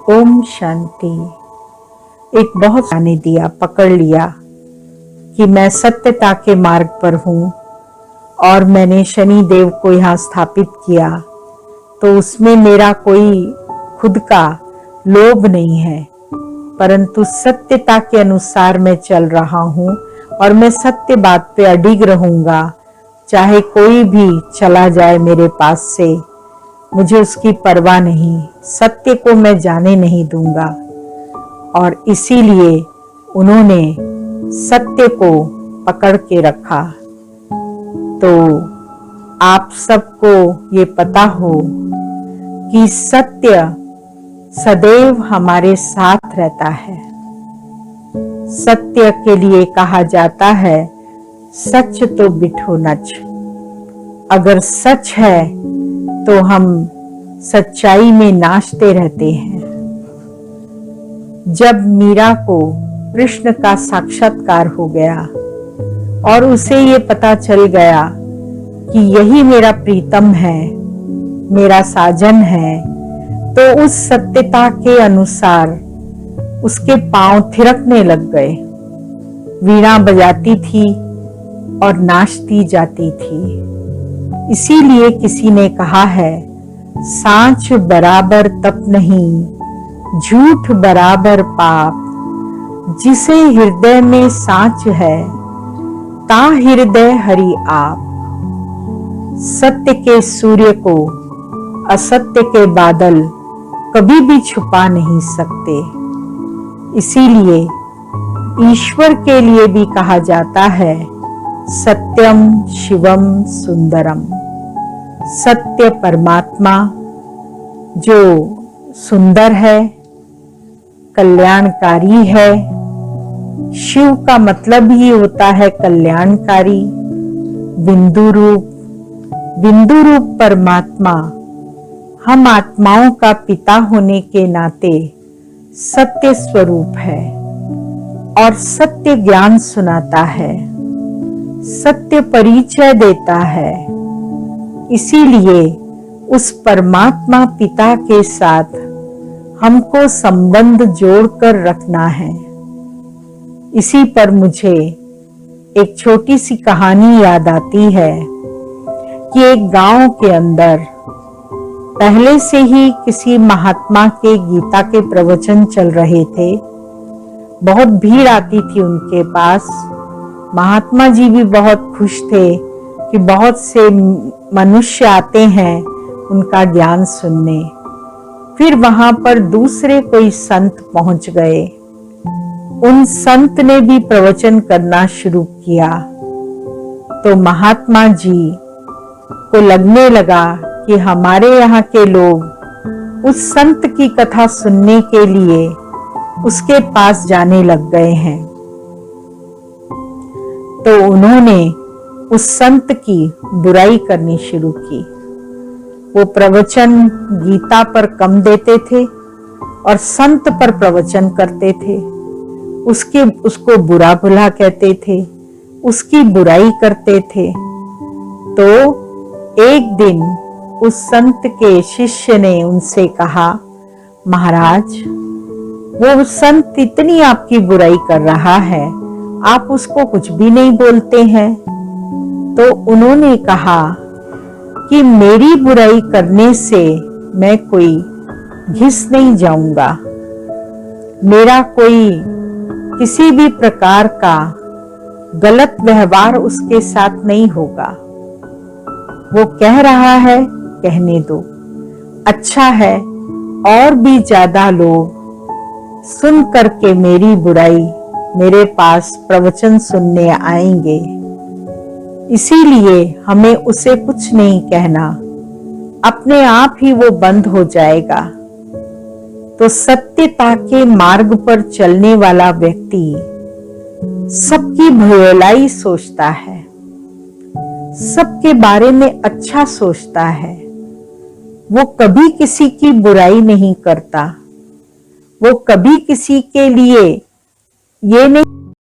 ओम शांति। एक बहुत आने दिया, पकड़ लिया कि मैं सत्यता के मार्ग पर हूँ और मैंने शनि देव को यहाँ स्थापित किया, तो उसमें मेरा कोई खुद का लोभ नहीं है, परंतु सत्यता के अनुसार मैं चल रहा हूँ और मैं सत्य बात पे अडिग रहूंगा। चाहे कोई भी चला जाए मेरे पास से, मुझे उसकी परवाह नहीं, सत्य को मैं जाने नहीं दूंगा। और इसीलिए उन्होंने सत्य को पकड़ के रखा। तो आप सबको ये पता हो कि सत्य सदैव हमारे साथ रहता है। सत्य के लिए कहा जाता है सच तो बिठो नच। अगर सच है तो हम सच्चाई में नाचते रहते हैं। जब मीरा को कृष्ण का साक्षात्कार हो गया और उसे ये पता चल गया कि यही मेरा प्रीतम है, मेरा साजन है, तो उस सत्यता के अनुसार उसके पांव थिरकने लग गए। वीणा बजाती थी और नाचती जाती थी। इसीलिए किसी ने कहा है, सांच बराबर तप नहीं, झूठ बराबर पाप। जिसे हृदय में सांच है, ता हृदय हरि आप। सत्य के सूर्य को असत्य के बादल कभी भी छुपा नहीं सकते। इसीलिए ईश्वर के लिए भी कहा जाता है सत्यम शिवम सुंदरम। सत्य परमात्मा जो सुंदर है, कल्याणकारी है। शिव का मतलब ही होता है कल्याणकारी। बिंदु रूप परमात्मा हम आत्माओं का पिता होने के नाते सत्य स्वरूप है और सत्य ज्ञान सुनाता है, सत्य परिचय देता है। इसीलिए उस परमात्मा पिता के साथ हमको संबंध जोड़कर रखना है। इसी पर मुझे एक छोटी सी कहानी याद आती है कि एक गांव के अंदर पहले से ही किसी महात्मा के गीता के प्रवचन चल रहे थे। बहुत भीड़ आती थी उनके पास। महात्मा जी भी बहुत खुश थे कि बहुत से मनुष्य आते हैं उनका ज्ञान सुनने। फिर वहां पर दूसरे कोई संत पहुंच गए। उन संत ने भी प्रवचन करना शुरू किया। तो महात्मा जी को लगने लगा कि हमारे यहाँ के लोग उस संत की कथा सुनने के लिए उसके पास जाने लग गए हैं। तो उन्होंने उस संत की बुराई करनी शुरू की। वो प्रवचन गीता पर कम देते थे और संत पर प्रवचन करते थे। उसको बुरा भला कहते थे, उसकी बुराई करते थे। तो एक दिन उस संत के शिष्य ने उनसे कहा, महाराज वो संत इतनी आपकी बुराई कर रहा है, आप उसको कुछ भी नहीं बोलते हैं। तो उन्होंने कहा कि मेरी बुराई करने से मैं कोई घिस नहीं जाऊंगा, मेरा कोई किसी भी प्रकार का गलत व्यवहार उसके साथ नहीं होगा। वो कह रहा है, कहने दो। अच्छा है और भी ज्यादा लोग सुन करके मेरी बुराई मेरे पास प्रवचन सुनने आएंगे। इसीलिए हमें उसे कुछ नहीं कहना, अपने आप ही वो बंद हो जाएगा। तो सत्यता के मार्ग पर चलने वाला व्यक्ति सबकी भलाई सोचता है, सबके बारे में अच्छा सोचता है। वो कभी किसी की बुराई नहीं करता। वो कभी किसी के लिए ये नहीं